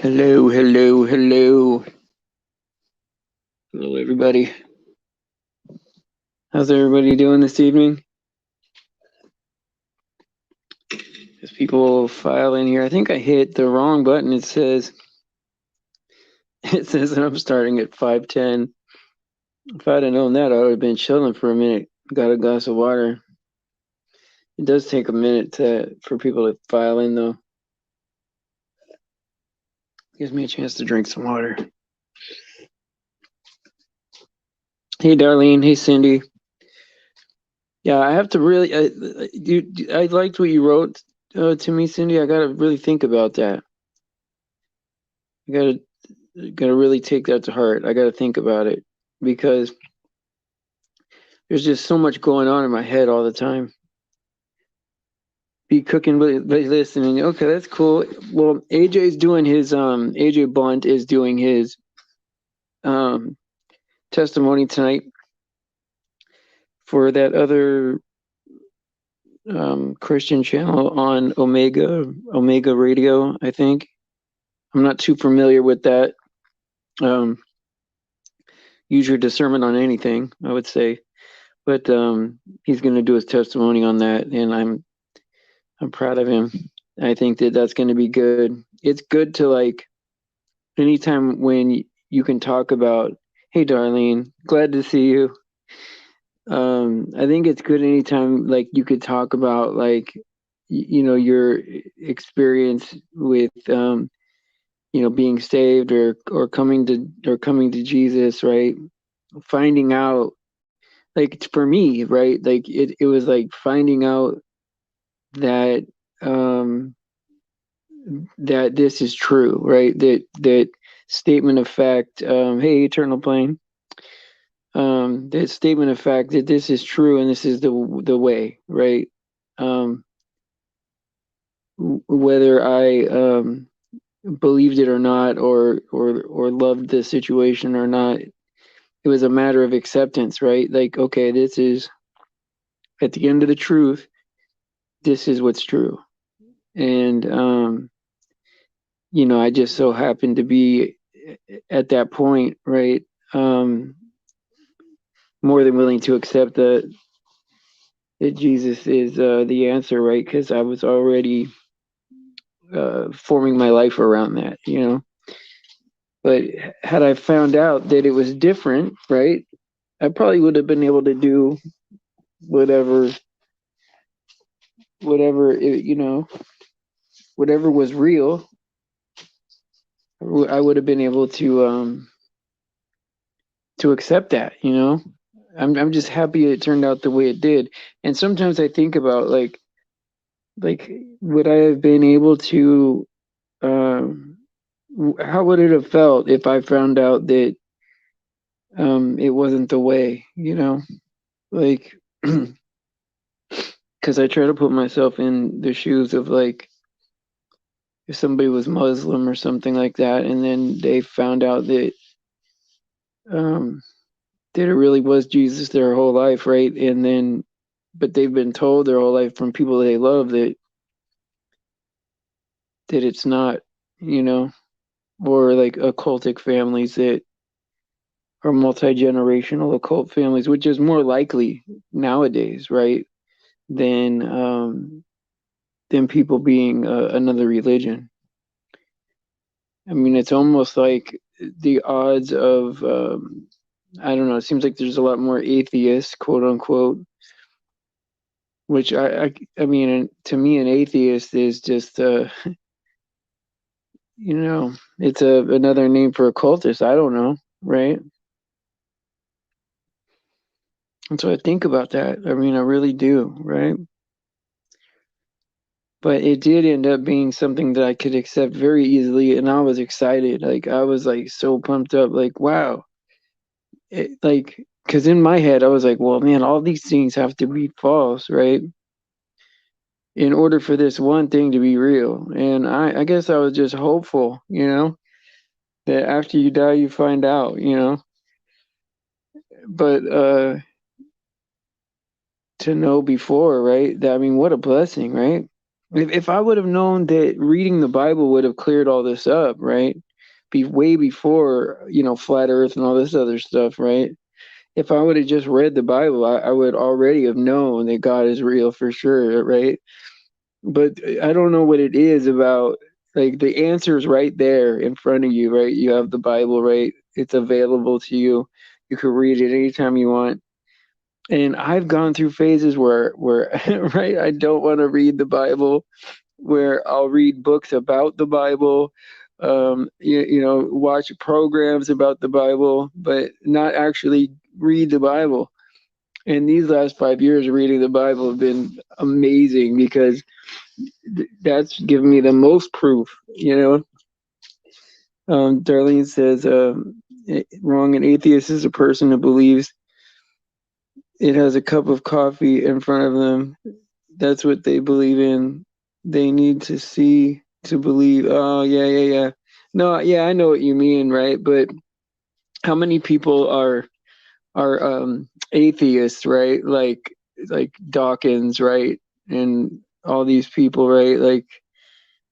Hello, hello, hello. Hello, everybody. How's everybody doing this evening? As people file in here, I think I hit the wrong button. It says that I'm starting at 5:10. If I'd have known that, I would have been chilling for a minute. Got a glass of water. It does take a minute for people to file in, though. Gives me a chance to drink some water. Hey, Darlene. Hey, Cindy. Yeah, I have to really. I liked what you wrote to me, Cindy. I got to really think about that. I gotta really take that to heart. I gotta think about it because there's just so much going on in my head all the time. Be cooking, but listening. Okay, that's cool. Well, AJ's doing his AJ Blunt is doing his um testimony tonight for that other Christian channel on Omega Radio, I think. I'm not too familiar with that. Um Use your discernment on anything, I would say. But he's going to do his testimony on that, and I'm proud of him. I think that that's going to be good. It's good to like anytime when you can talk about, hey, Darlene, glad to see you. I think it's good anytime like you could talk about like your experience with being saved or coming to Jesus, right? Finding out like for me, right? Like it was like finding out that um that this is true, right? That statement of fact, hey, Eternal Plane, that statement of fact that this is true and this is the way, right? Um, whether I believed it or not, or loved the situation or not, it was a matter of acceptance, right? Like, okay, this is at the end of the truth. This is what's true, and I just so happened to be at that point, right? Um, More than willing to accept that Jesus is the answer, right? Because I was already forming my life around that. But had I found out that it was different, right, I probably would have been able to do whatever, whatever was real. I would have been able to accept that. I'm just happy it turned out the way it did. And sometimes I think about like would I have been able to um how would it have felt if I found out that it wasn't the way, like because I try to put myself in the shoes of like if somebody was Muslim or something like that, and then they found out um that it really was Jesus their whole life, right? And then but they've been told their whole life from people they love that it's not, you know, or like occultic families that are multi-generational occult families, which is more likely nowadays, right? Than than people being another religion. I mean, it's almost like the odds of I don't know. It seems like there's a lot more atheists, quote unquote, which I mean, to me, an atheist is just it's another name for a cultist. I don't know, right? And so I think about that. I mean, I really do, right? But it did end up being something that I could accept very easily, and I was excited. Like I was like so pumped up, like wow. Like because in my head I was like, well, man, all these things have to be false, right? In order for this one thing to be real. And I guess I was just hopeful, that after you die you find out. But to know before, right? That, I mean, what a blessing, right? If I would have known that reading the Bible would have cleared all this up, right? Be way before, flat Earth and all this other stuff, right? If I would have just read the Bible, I would already have known that God is real for sure, right? But I don't know what it is about, like, the answer is right there in front of you, right? You have the Bible, right? It's available to you. You can read it anytime you want. And I've gone through phases where right, I don't want to read the Bible, where I'll read books about the Bible, watch programs about the Bible, but not actually read the Bible. And these last 5 years of reading the Bible have been amazing because that's given me the most proof, Darlene says, wrong. An atheist is a person who believes it has a cup of coffee in front of them. That's what they believe in. They need to see to believe. Oh, yeah, yeah, yeah. No, yeah, I know what you mean, right? But how many people are atheists, right? Like Dawkins, right? And all these people, right? Like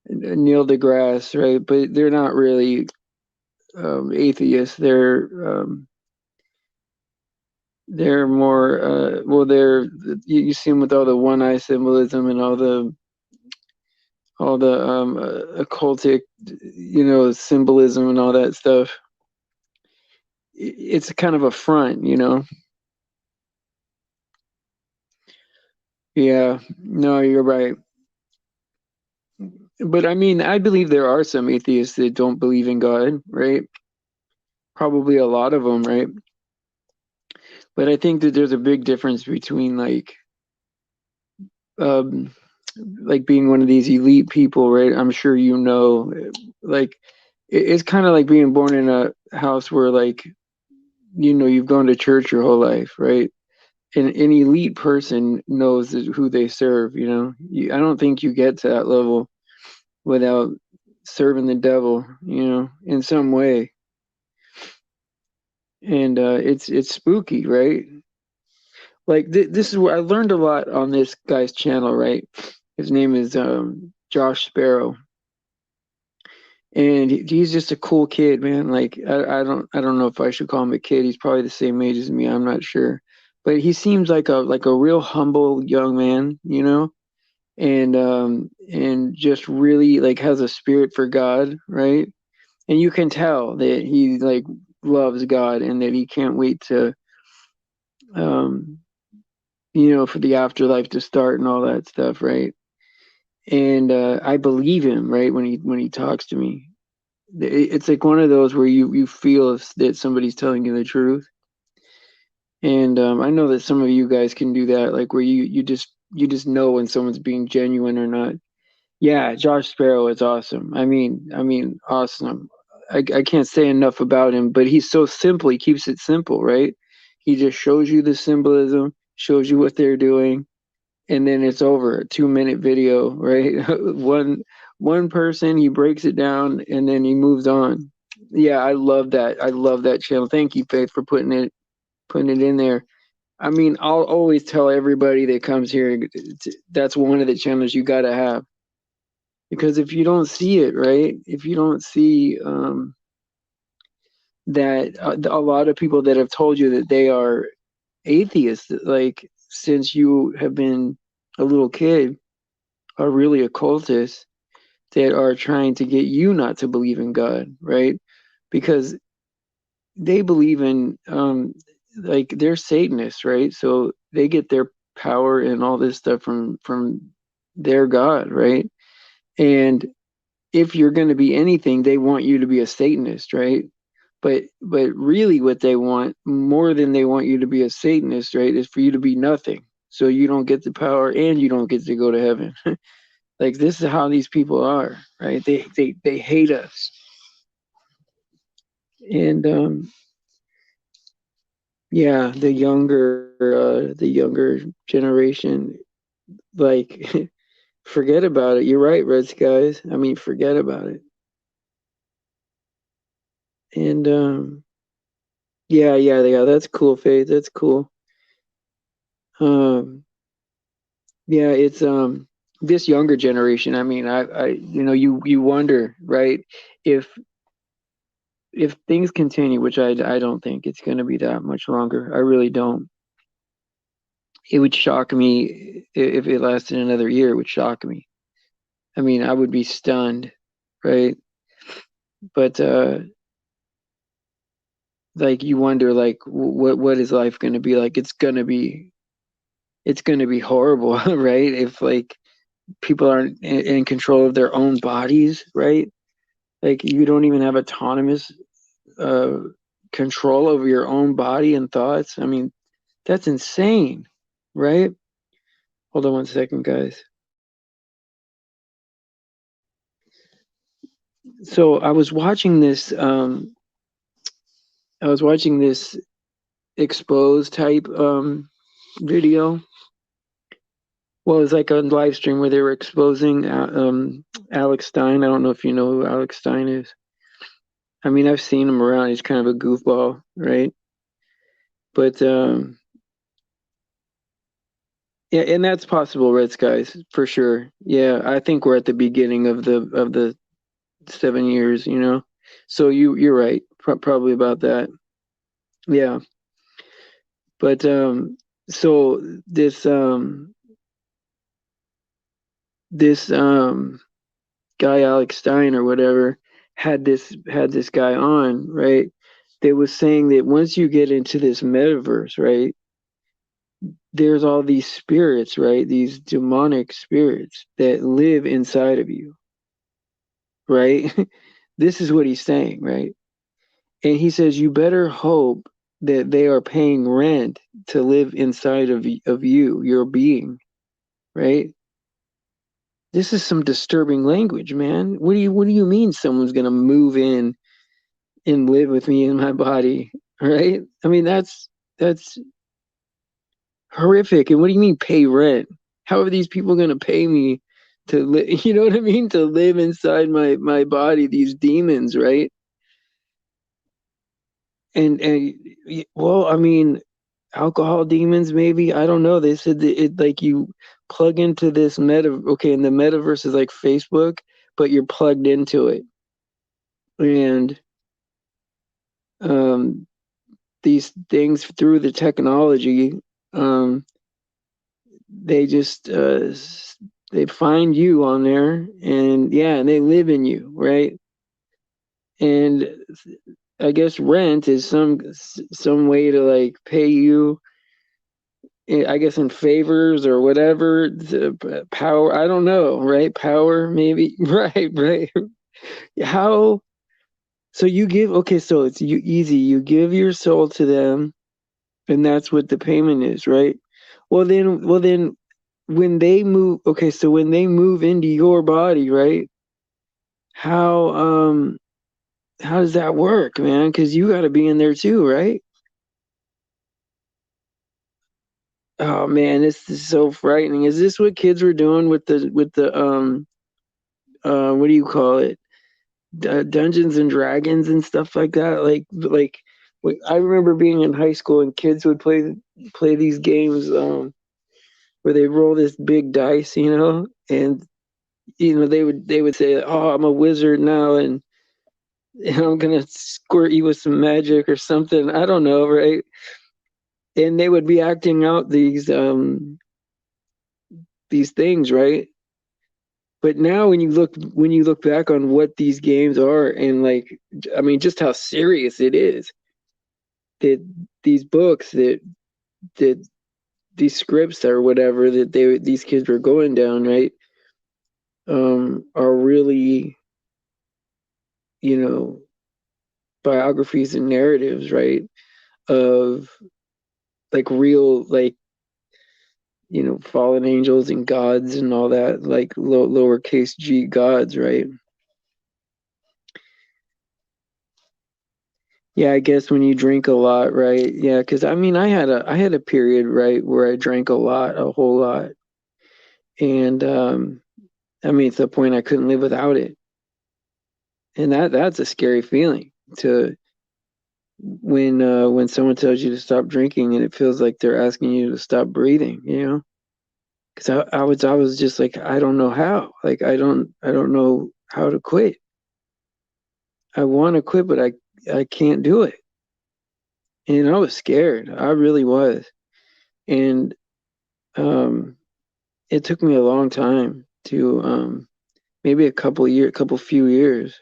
Neil deGrasse, right? But they're not really atheists. They're more well. You see them with all the one eye symbolism and all the occultic, symbolism and all that stuff. It's kind of a front. Yeah, no, you're right. But I mean, I believe there are some atheists that don't believe in God, right? Probably a lot of them, right? But I think that there's a big difference between um, like being one of these elite people, right? I'm sure like it's kind of like being born in a house where like you've gone to church your whole life, right? And an elite person knows who they serve. I don't think you get to that level without serving the devil, in some way. And it's spooky, right? Like this is where I learned a lot on this guy's channel, right? His name is Josh Sparrow, and he's just a cool kid, man. Like I don't know if I should call him a kid. He's probably the same age as me. I'm not sure, but he seems like a real humble young man, and just really like has a spirit for God, right? And you can tell that he like loves God and that he can't wait to um for the afterlife to start and all that stuff, right? And I believe him, right, when he talks to me. It's like one of those where you feel that somebody's telling you the truth. And I know that some of you guys can do that, like where you just know when someone's being genuine or not. Yeah, Josh Sparrow is awesome. I mean, awesome. I can't say enough about him, but he's so simple. He keeps it simple, right? He just shows you the symbolism, shows you what they're doing, and then it's over. A 2-minute video, right? One person, he breaks it down, and then he moves on. Yeah, I love that. I love that channel. Thank you, Faith, for putting it in there. I mean, I'll always tell everybody that comes here that's one of the channels you got to have, because if you don't see it, right, if you don't see that a lot of people that have told you that they are atheists, like since you have been a little kid, are really occultists that are trying to get you not to believe in God, right? Because they believe in like they're Satanists, right? So they get their power and all this stuff from their God, right? And if you're going to be anything, they want you to be a Satanist, right? But really what they want more than they want you to be a Satanist, right, is for you to be nothing. So you don't get the power and you don't get to go to heaven. Like this is how these people are, right? They hate us. And yeah, the younger generation, like forget about it. You're right, Red Skies. I mean, forget about it. And yeah, yeah, yeah, that's cool, Faith. That's cool. Um yeah, it's this younger generation, I mean, you wonder, right, if things continue, which I don't think it's going to be that much longer. I really don't. It would shock me if it lasted another year. It would shock me. I mean, I would be stunned, right? But like you wonder, like what is life going to be like? It's going to be horrible, right? If like people aren't in control of their own bodies, right? Like you don't even have autonomous uh, control over your own body and thoughts. I mean, that's insane, right? Hold on one second, guys. So I was watching this expose type video. Well, it was like a live stream where they were exposing Alex Stein. I don't know if you know who Alex Stein is. I mean, I've seen him around. He's kind of a goofball, right? But yeah, and that's possible, Red Skies, for sure. Yeah, I think we're at the beginning of the 7 years, you know. So you're right, probably about that. Yeah, but so this guy Alex Stein or whatever had this guy on, right? They was saying that once you get into this metaverse, right, there's all these spirits, right? These demonic spirits that live inside of you, right? This is what he's saying, right? And he says you better hope that they are paying rent to live inside of you, your being, right? This is some disturbing language, man. What do you mean someone's gonna move in and live with me in my body, right? I mean that's horrific. And what do you mean pay rent? How are these people gonna pay me to live? You know what I mean? To live inside my body, these demons, right? And well, I mean, alcohol demons, maybe. I don't know. They said that it like you plug into this okay, and the metaverse is like Facebook, but you're plugged into it. And um these things through the technology, um they just they find you on there, and yeah, and they live in you, right? And I guess rent is some way to like pay you, I guess, in favors or whatever. The power, I don't know, right? Power, maybe. Right, right. How? So you give, okay, so it's you easy. You give your soul to them, and that's what the payment is, right? Well then, when they move, okay, so when they move into your body, right? How how does that work, man? Because you got to be in there too, right? Oh man, this is so frightening. Is this what kids were doing with the what do you call it? Dungeons and Dragons and stuff like that? I remember being in high school and kids would play these games where they roll this big dice, and they would say, "Oh, I'm a wizard now, and I'm gonna squirt you with some magic or something." I don't know, right? And they would be acting out these things, right? But now when you look back on what these games are, and like, I mean, just how serious it is, that these books that these scripts or whatever that these kids were going down, right, are really, you know, biographies and narratives, right, of like real, like, fallen angels and gods and all that, like lowercase g gods, right? Yeah, I guess when you drink a lot, right? Yeah, because I mean, I had a period, right, where I drank a whole lot, and I mean, to the point I couldn't live without it, and that's a scary feeling to when someone tells you to stop drinking and it feels like they're asking you to stop breathing, because I was just like, I don't know how. Like I don't know how to quit. I want to quit, but I can't do it. And I was scared. I really was. And um, it took me a long time to maybe couple few years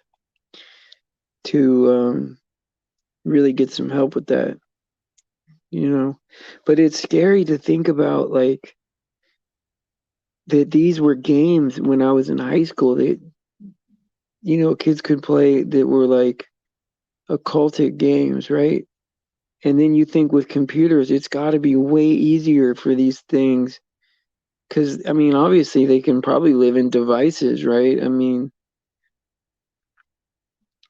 to really get some help with that, you know. But it's scary to think about like that these were games when I was in high school that kids could play that were like occultic games, right? And then you think with computers, it's got to be way easier for these things because I mean, obviously they can probably live in devices, right? I mean,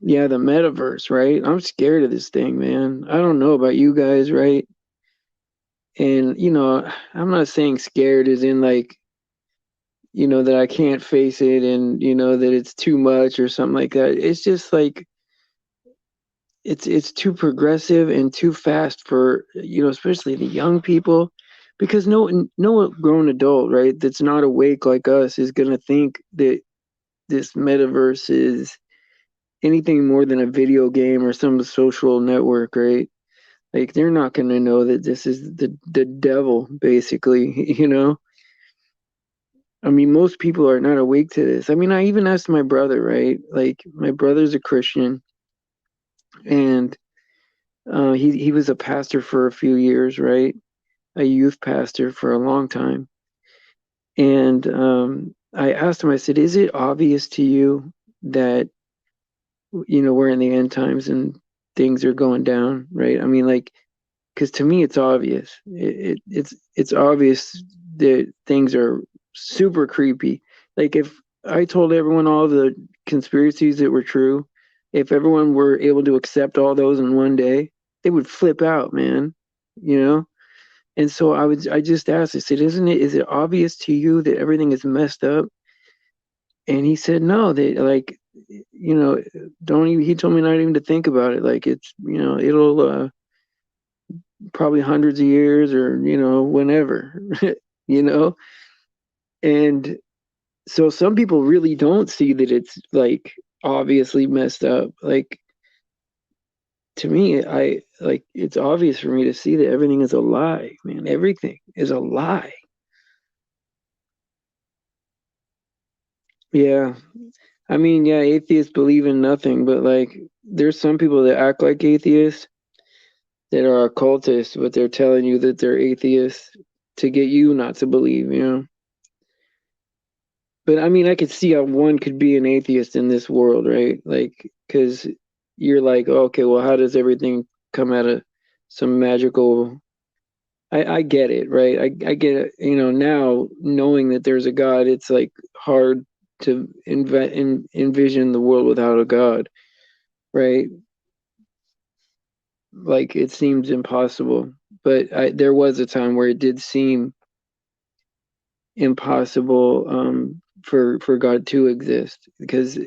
yeah, the metaverse, right? I'm scared of this thing, man. I don't know about you guys, right? And I'm not saying scared as in like that I can't face it and that it's too much or something like that. It's just like it's too progressive and too fast for especially the young people because no grown adult, right, that's not awake like us is going to think that this metaverse is anything more than a video game or some social network, right? Like they're not going to know that this is the devil basically, I mean, most people are not awake to this. I mean, I even asked my brother, right? Like my brother's a Christian and he was a pastor for a few years, right? A youth pastor for a long time. And I asked him, I said, is it obvious to you that, we're in the end times and things are going down, right? I mean, like, because to me, it's obvious. It's obvious that things are super creepy. Like, if I told everyone all the conspiracies that were true, if everyone were able to accept all those in one day, they would flip out, man. You know? And so I just asked, I said, is it obvious to you that everything is messed up? And he said, no, they like, don't even, he told me not even to think about it. Like it's, it'll probably hundreds of years or, whenever, you know? And so some people really don't see that it's like obviously messed up. Like to me, I like it's obvious for me to see that everything is a lie, man. Everything is a lie. Yeah. I mean, yeah, atheists believe in nothing, but like there's some people that act like atheists that are occultists, but they're telling you that they're atheists to get you not to believe, But I mean, I could see how one could be an atheist in this world, right? Like, because you're like, oh, okay, well, how does everything come out of some magical? I get it, right? I get it. Now knowing that there's a God, it's like hard to envision the world without a God, right? Like it seems impossible. But there was a time where it did seem impossible for God to exist because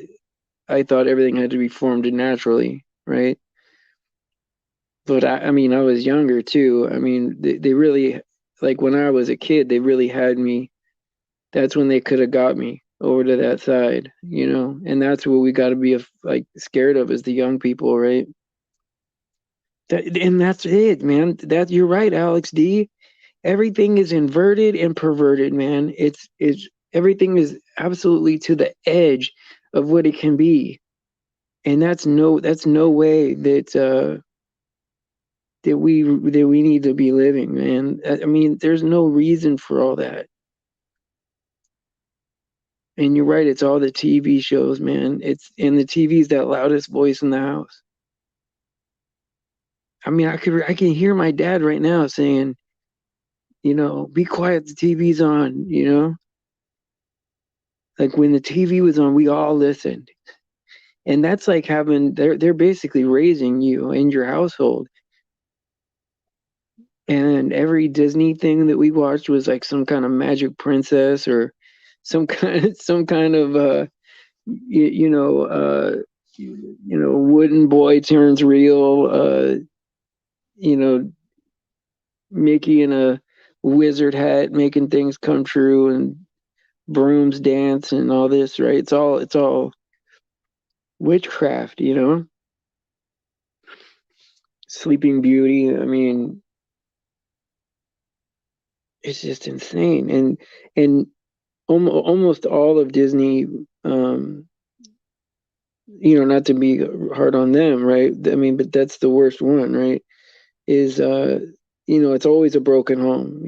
I thought everything had to be formed naturally, right? But I mean, I was younger too. I mean, they really, like when I was a kid, they really had me. That's when they could have got me over to that side, And that's what we got to be like scared of is the young people, right? And that's it, man. That you're right, Alex D. Everything is inverted and perverted, man. It's everything is absolutely to the edge of what it can be, and that's no way that we need to be living, man. I mean, there's no reason for all that. And you're right, it's all the TV shows, man. It's and the TV's that loudest voice in the house. I mean, I can hear my dad right now saying, be quiet, the TV's on, Like when the TV was on, we all listened. And that's like having they're basically raising you in your household. And every Disney thing that we watched was like some kind of magic princess or some kind of wooden boy turns real, you know, Mickey in a wizard hat making things come true and brooms dance and all this, right? It's all witchcraft, you know? Sleeping Beauty. I mean, it's just insane. And almost all of Disney, um, not to be hard on them, right? I mean, but that's the worst one, right? Is it's always a broken home.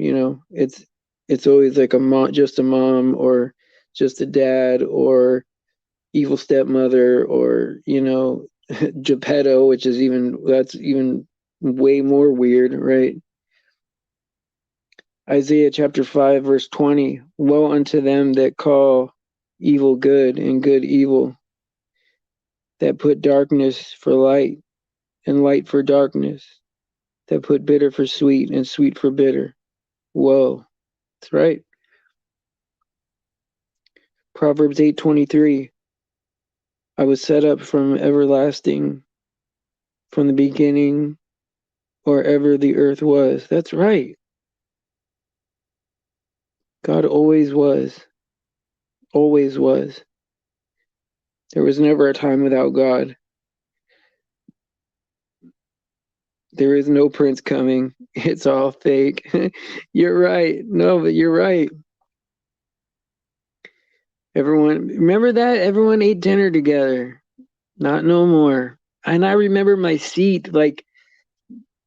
It's always like a mom, just a mom, or just a dad, or evil stepmother, or Geppetto, which is that's even way more weird, right? Isaiah chapter 5, verse 20. Woe unto them that call evil good and good evil, that put darkness for light and light for darkness, that put bitter for sweet and sweet for bitter. Woe. That's right. Proverbs 8:23. I was set up from everlasting, from the beginning, or ever the earth was. That's right. God always was. Always was. There was never a time without God. There is no prince coming. It's all fake. You're right. No, but you're right. Everyone, remember that? Everyone ate dinner together. Not no more. And I remember my seat, like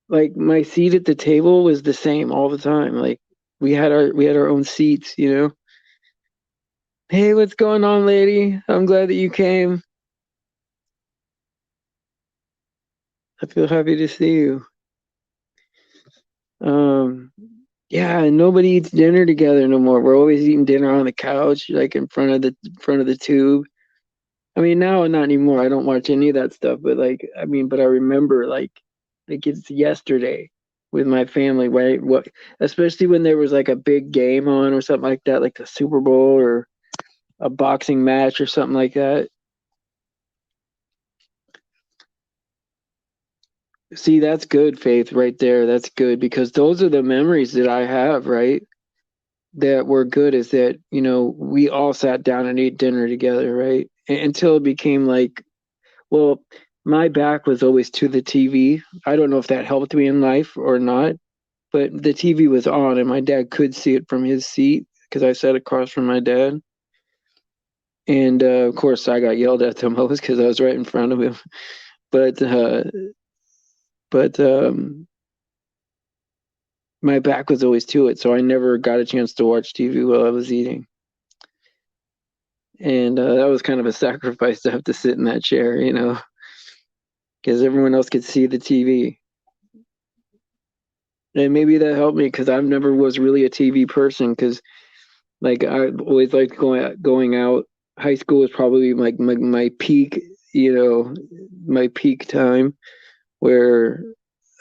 my seat at the table was the same all the time. Like we had our own seats, you know. Hey, what's going on, lady? I'm glad that you came. I feel happy to see you. Um, yeah, and nobody eats dinner together no more. We're always eating dinner on the couch, like in front of the tube. I mean, now not anymore. I don't watch any of that stuff, but but I remember like it's yesterday with my family, right? What, especially when there was like a big game on or something like that, like the Super Bowl or a boxing match or something like that. See, that's good, Faith, right there. That's good because those are the memories that I have, right? That were good is that, we all sat down and ate dinner together, right? Until it became like, well, my back was always to the TV. I don't know if that helped me in life or not, but the TV was on and my dad could see it from his seat because I sat across from my dad. And of course, I got yelled at the most because I was right in front of him. But but my back was always to it, so I never got a chance to watch TV while I was eating. And that was kind of a sacrifice to have to sit in that chair, because everyone else could see the TV. And maybe that helped me because I never was really a TV person because like I always liked going out. High school was probably like my peak, my peak time where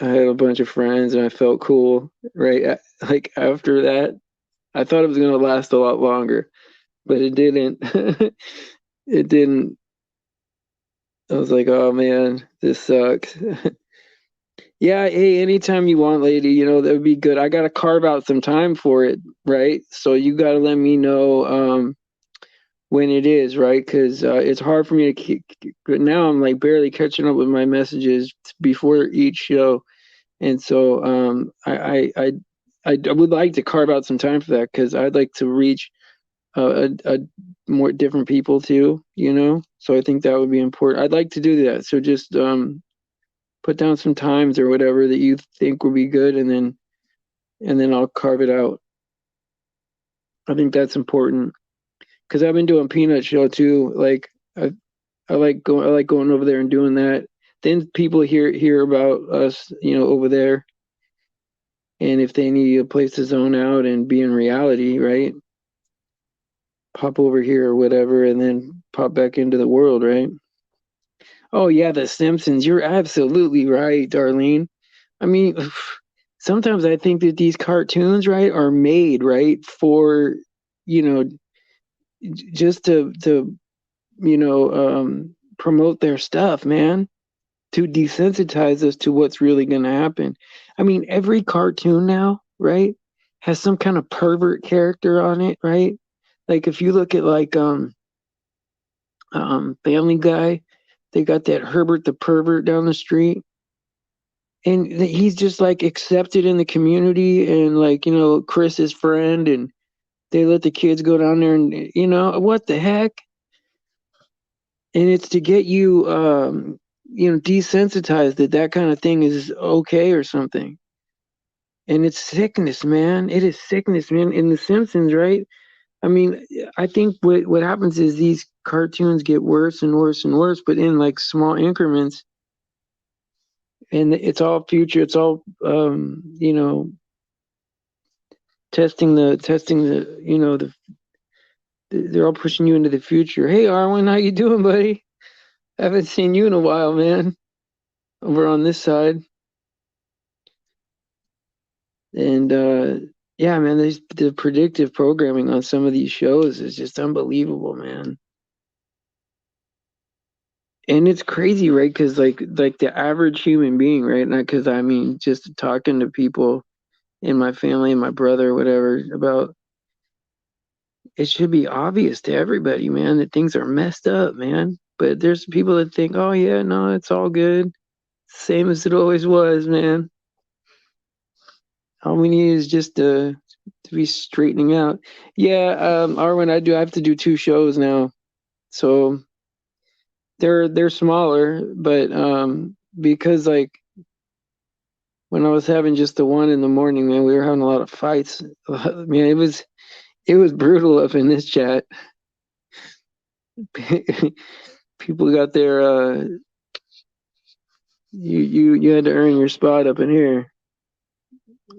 I had a bunch of friends and I felt cool, right? Like after that, I thought it was gonna last a lot longer, but it didn't. It didn't. I was like, oh man, this sucks. Yeah, hey, anytime you want, lady, that would be good. I gotta carve out some time for it, right? So you gotta let me know when it is, right? Because it's hard for me to keep. But now I'm like barely catching up with my messages before each show, and so I would like to carve out some time for that because I'd like to reach a more different people too, So I think that would be important. I'd like to do that. So just put down some times or whatever that you think would be good, and then I'll carve it out. I think that's important because I've been doing Peanut Show too. Like I like going over there and doing that. Then people hear about us, over there, and if they need a place to zone out and be in reality, right? Pop over here or whatever, and then pop back into the world, right? Oh yeah, The Simpsons. You're absolutely right, Darlene. I mean, sometimes I think that these cartoons, right, are made, right, for, you know, just to promote their stuff, man, to desensitize us to what's really going to happen. I mean, every cartoon now, right, has some kind of pervert character on it, right? Like if you look at like Family Guy, they got that Herbert the pervert down the street, and he's just like accepted in the community, and like Chris's friend, and they let the kids go down there, and what the heck? And it's to get you desensitized that that kind of thing is okay or something. And it's sickness, man. It is sickness, man. In The Simpsons, right? I mean, I think what happens is these cartoons get worse and worse and worse, but in like small increments, and it's all future. It's all testing the they're all pushing you into the future. Hey, Arwen, how you doing, buddy? Haven't seen you in a while, man. Over on this side, and yeah, man, the predictive programming on some of these shows is just unbelievable, man. And it's crazy, right? Because like the average human being, right? Not because I mean just talking to people in my family and my brother, or whatever, about it should be obvious to everybody, man, that things are messed up, man. But there's people that think, oh yeah, no, it's all good, same as it always was, man. All we need is just to be straightening out. Yeah, Arwen, I have to do two shows now, so they're smaller, but because like when I was having just the one in the morning, man, we were having a lot of fights. Man, it was brutal up in this chat. People got their you had to earn your spot up in here.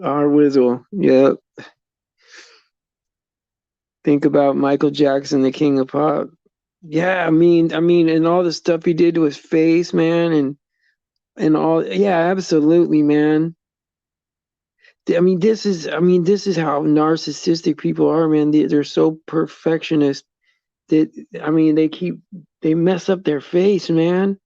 Our Wizzle, yep. Think about Michael Jackson, the king of pop. Yeah, I mean, and all the stuff he did to his face, man, and all. Yeah, absolutely, man. I mean, this is how narcissistic people are, man. They're so perfectionist that I mean, they mess up their face, man.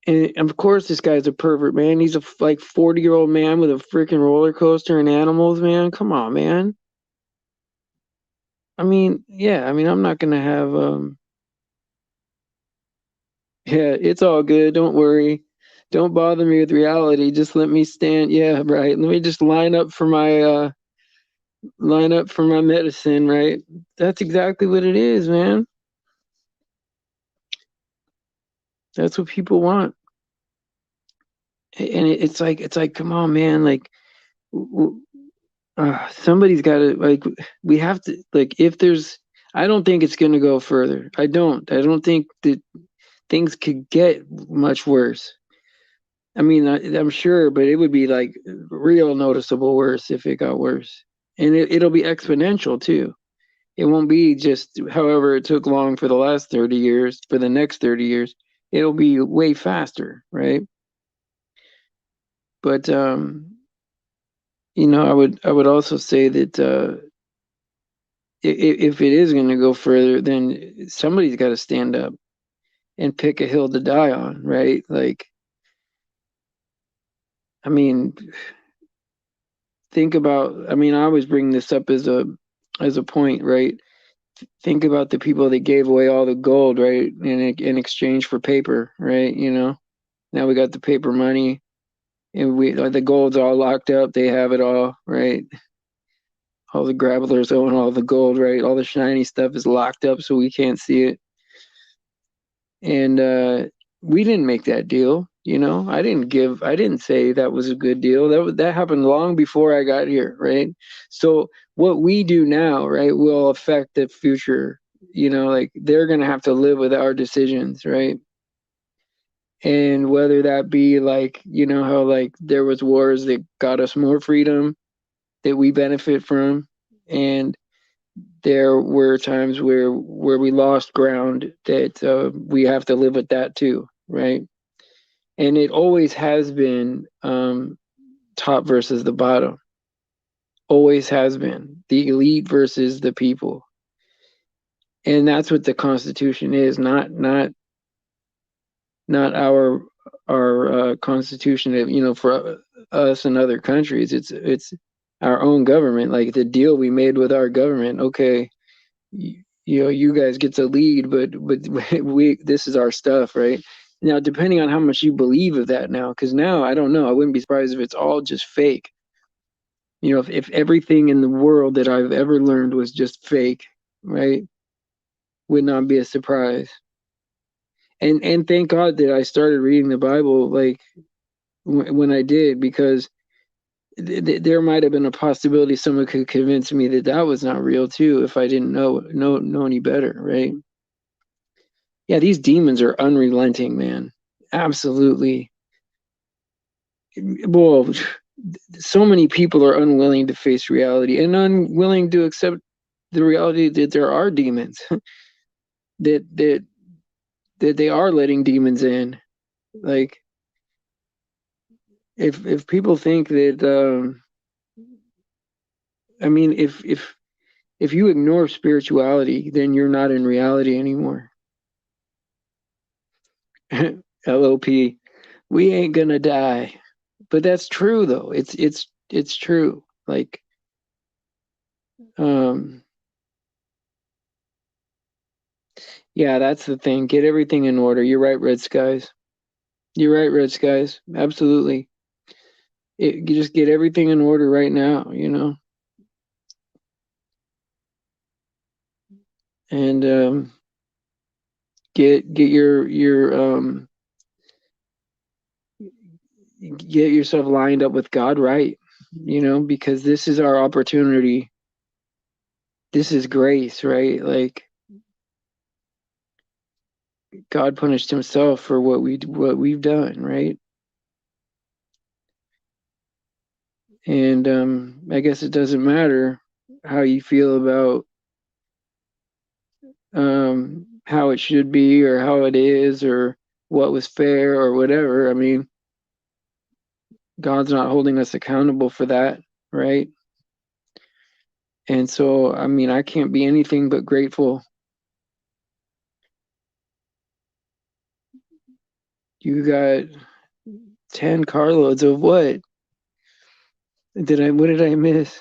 And of course, this guy's a pervert, man. He's a like 40-year-old man with a freaking roller coaster and animals, man. Come on, man. I mean, yeah. I mean, I'm not gonna have Yeah, it's all good. Don't worry. Don't bother me with reality. Just let me stand. Yeah, right. Let me just line up for my medicine, right? That's exactly what it is, man. That's what people want. And it's like come on, man, like somebody's got to like we have to like if there's I don't think it's going to go further. I don't think that things could get much worse. I mean, I'm sure, but it would be like real noticeable worse if it got worse. And it'll be exponential too. It won't be just however it took long for the last 30 years, for the next 30 years. It'll be way faster, right? But I would also say that if it is going to go further, then somebody's got to stand up and pick a hill to die on, right? Like, I mean, think about. I mean, I always bring this up as a point, right? Think about the people that gave away all the gold, right, in exchange for paper, right? Now we got the paper money, and the gold's all locked up. They have it all, right? All the grabblers own all the gold, right? All the shiny stuff is locked up, so we can't see it. And we didn't make that deal. I didn't say that was a good deal. That happened long before I got here, right? So what we do now, right, will affect the future. Like they're gonna have to live with our decisions, right? And whether that be like, how like there was wars that got us more freedom that we benefit from, and there were times where we lost ground that we have to live with that too, right? And it always has been top versus the bottom. Always has been the elite versus the people, and that's what the Constitution is. Not our Constitution. For us and other countries. It's our own government, like the deal we made with our government. Okay, you know, you guys get to lead, but we this is our stuff, right? Now, depending on how much you believe of that now, because now I don't know, I wouldn't be surprised if it's all just fake. You know, if everything in the world that I've ever learned was just fake, right? Would not be a surprise. And thank God that I started reading the Bible like when I did, because there might have been a possibility someone could convince me that that was not real too if I didn't know any better, right? Yeah, these demons are unrelenting, man. Absolutely. Well, so many people are unwilling to face reality and unwilling to accept the reality that there are demons, that that they are letting demons in. Like, if people think that, I mean, if you ignore spirituality, then you're not in reality anymore. LOP, we ain't gonna die. But that's true though. It's true. Like, um yeah, that's the thing. Get everything in order. You're right, Red Skies. You're right, Red Skies. Absolutely. You just get everything in order right now, you know? And get your get yourself lined up with God, right? You know, because this is our opportunity. This is grace, right? Like, God punished himself for what we've done, right? And I guess it doesn't matter how you feel about how it should be or how it is or what was fair or whatever. I mean, God's not holding us accountable for that, right? And so, I mean, I can't be anything but grateful. You got 10 carloads of what? What did I miss?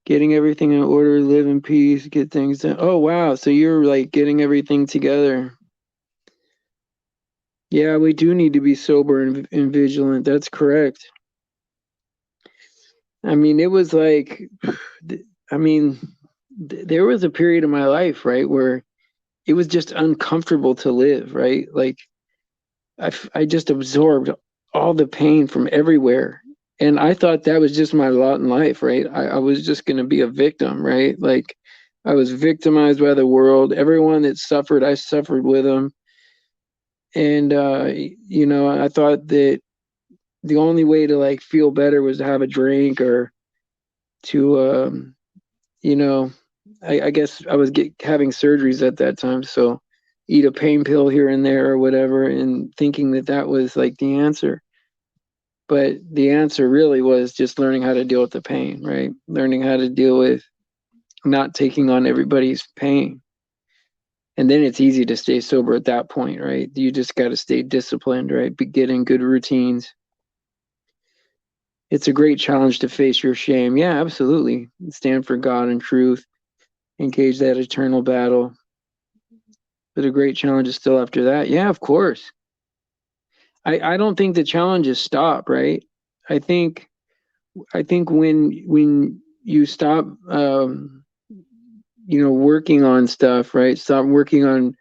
Getting everything in order, live in peace, get things done. Oh, wow. So you're like getting everything together. Yeah, we do need to be sober and vigilant. That's correct. I mean, it was like, I mean, there was a period in my life, right, where it was just uncomfortable to live, right? Like, I just absorbed all the pain from everywhere. And I thought that was just my lot in life, right? I was just going to be a victim, right? Like, I was victimized by the world. Everyone that suffered, I suffered with them. And, you know, I thought that the only way to like feel better was to have a drink or to, you know, I guess I was having surgeries at that time. So eat a pain pill here and there or whatever, and thinking that that was like the answer. But the answer really was just learning how to deal with the pain, right? Learning how to deal with not taking on everybody's pain. And then it's easy to stay sober at that point, right? You just got to stay disciplined, right? Be getting good routines. It's a great challenge to face your shame. Yeah, absolutely. Stand for God and truth, engage that eternal battle. But a great challenge is still after that. Yeah, of course. I don't think the challenges stop, right? I think I think when you stop you know, working on stuff, right? Stop working on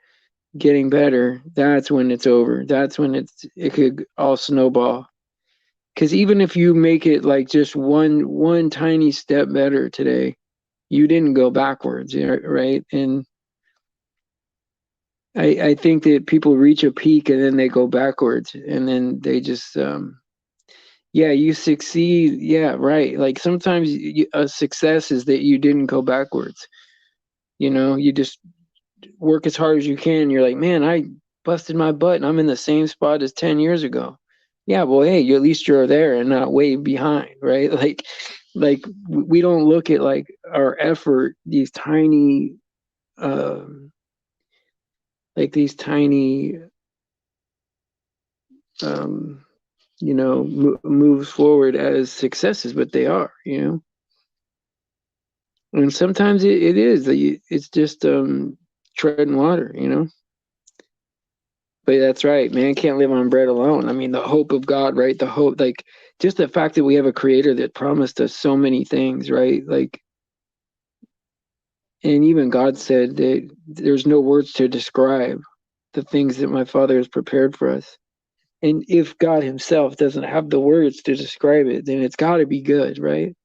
getting better, that's when it's over. That's when it could all snowball. Because even if you make it like just one tiny step better today, you didn't go backwards, right? And I think that people reach a peak and then they go backwards, and then they just yeah, you succeed. Yeah, right. Like sometimes a success is that you didn't go backwards. You know, you just work as hard as you can. You're like, man, I busted my butt and I'm in the same spot as 10 years ago. Yeah, well, hey, at least you're there and not way behind, right? Like we don't look at like our effort, these tiny, um, like these tiny, um, moves forward as successes, but they are, and sometimes it is. It's just treading water. But that's right. Man can't live on bread alone. I mean, the hope of God, right? The hope, like, just the fact that we have a creator that promised us so many things, right? Like, and even God said that there's no words to describe the things that my Father has prepared for us. And if God Himself doesn't have the words to describe it, then it's got to be good, right?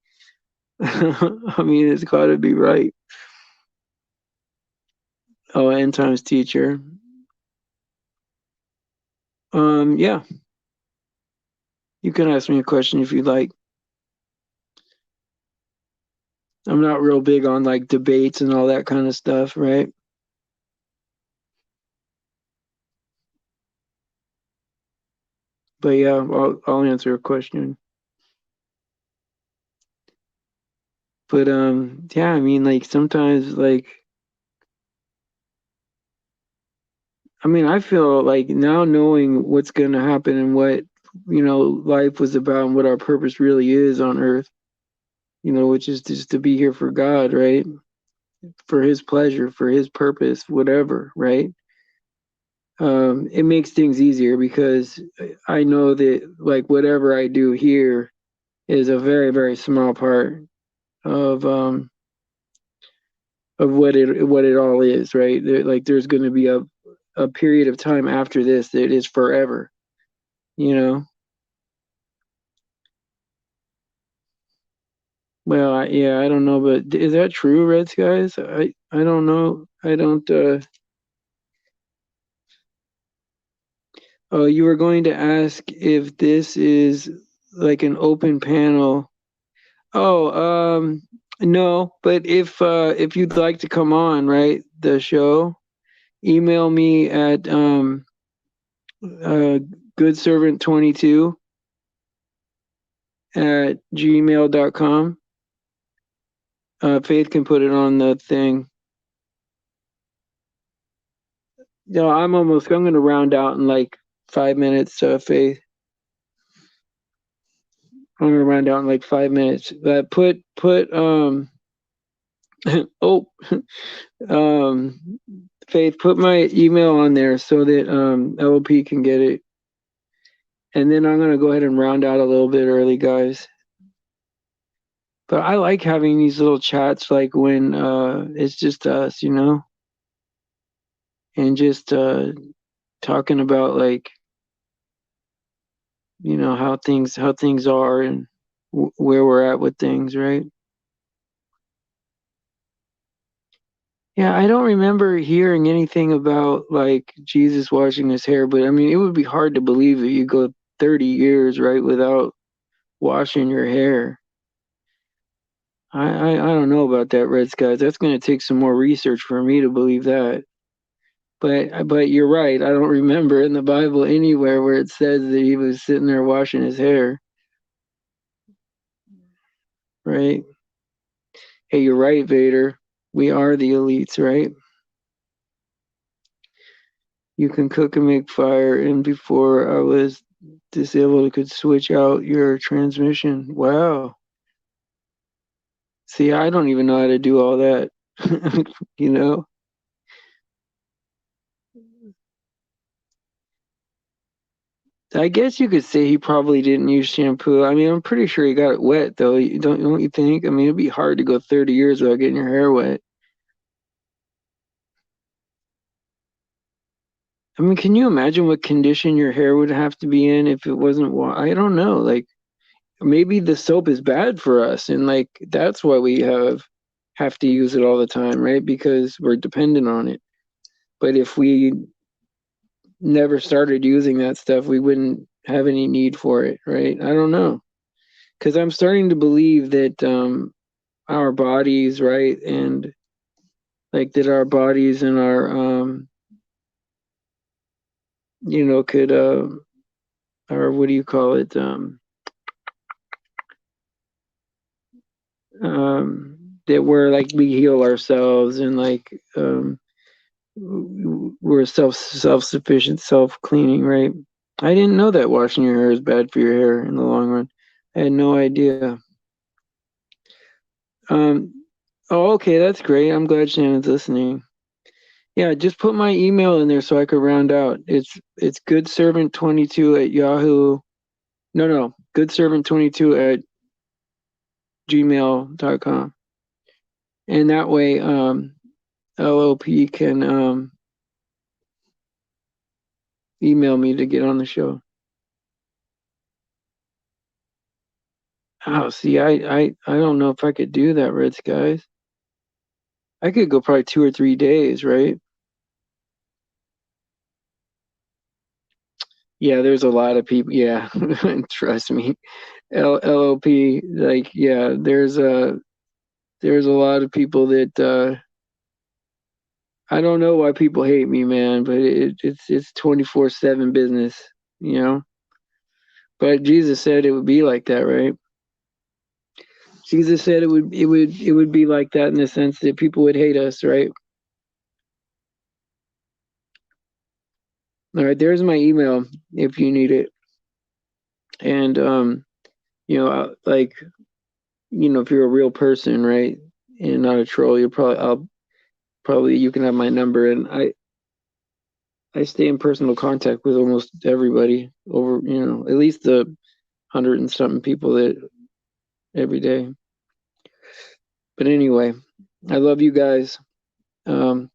I mean, it's got to be right. Oh, end times teacher. Yeah, you can ask me a question if you'd like. I'm not real big on like debates and all that kind of stuff, right? But yeah, I'll answer a question. But yeah, I mean, like sometimes, like, I mean, I feel like now knowing what's going to happen and what life was about and what our purpose really is on Earth, which is just to be here for God, right? For His pleasure, for His purpose, whatever, right? It makes things easier because I know that like whatever I do here is a very, very small part of what it all is, right? Like there's going to be a period of time after this that is forever, you know. Well, yeah, I don't know, but is that true, Red Skies? I don't know. I don't. Oh, you were going to ask if this is like an open panel. Oh, no, but if you'd like to come on, right, the show, email me at uh goodservant22 at gmail.com. Faith can put it on the thing. No, I'm gonna round out in like 5 minutes, Faith. I'm gonna round out in like 5 minutes. Put oh Faith, put my email on there so that LOP can get it. And then I'm gonna go ahead and round out a little bit early, guys. But I like having these little chats like when it's just us, and just talking about like how things are and where we're at with things, right? Yeah, I don't remember hearing anything about like Jesus washing his hair, but I mean, it would be hard to believe that you go 30 years, right, without washing your hair. I don't know about that, Red Skies. That's going to take some more research for me to believe that. But you're right. I don't remember in the Bible anywhere where it says that he was sitting there washing his hair, right? Hey, you're right, Vader. We are the elites, right? You can cook and make fire, and before I was disabled, I could switch out your transmission. Wow. See, I don't even know how to do all that. you know? I guess you could say he probably didn't use shampoo. I mean, I'm pretty sure he got it wet, though. Don't you think? I mean, it'd be hard to go 30 years without getting your hair wet. I mean, can you imagine what condition your hair would have to be in if it wasn't I don't know. Like maybe the soap is bad for us and like that's why we have to use it all the time, right? Because we're dependent on it. But if we never started using that stuff, we wouldn't have any need for it, right? I don't know. Cuz I'm starting to believe that our bodies, right? And like that our bodies and our could or what do you call it? That we're like we heal ourselves and like we're self sufficient, self cleaning, right? I didn't know that washing your hair is bad for your hair in the long run. I had no idea. Um, oh, okay, that's great. I'm glad Shannon's listening. Yeah, just put my email in there so I could round out. It's goodservant22 at Yahoo. No, goodservant22 at gmail.com. And that way, LOP can email me to get on the show. Oh, see, I don't know if I could do that, Red Skies. I could go probably 2 or 3 days, right? Yeah, there's a lot of people. Yeah, trust me. LOP, like, yeah, there's a lot of people that I don't know why people hate me, man, but it's 24/7 business, you know. But Jesus said it would be like that, right? Jesus said it would be like that in the sense that people would hate us, right? All right, there's my email if you need it. And like, if you're a real person, right, and not a troll, you can have my number, and I stay in personal contact with almost everybody over, at least the 100 and something people that every day. But anyway, I love you guys. Um,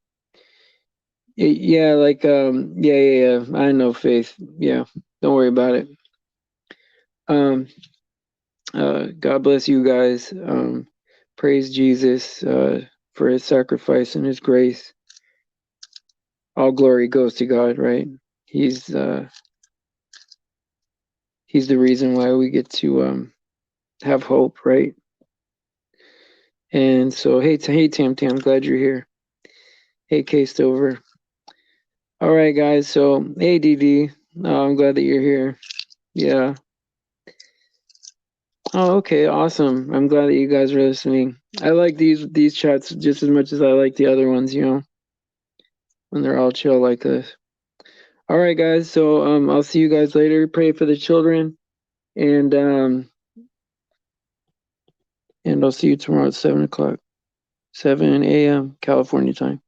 yeah, like, yeah. I know, Faith. Yeah, don't worry about it. Um, God bless you guys. Praise Jesus for his sacrifice and his grace. All glory goes to God, right? He's uh, he's the reason why we get to have hope, right? And so, hey, Tam Tam, glad you're here. Hey, K Stover. All right, guys. So, hey, DD. I'm glad that you're here. Yeah. Oh, okay, awesome. I'm glad that you guys are listening. I like these chats just as much as I like the other ones, when they're all chill like this. All right, guys. So I'll see you guys later. Pray for the children, and I'll see you tomorrow at 7 o'clock, 7 a.m. California time.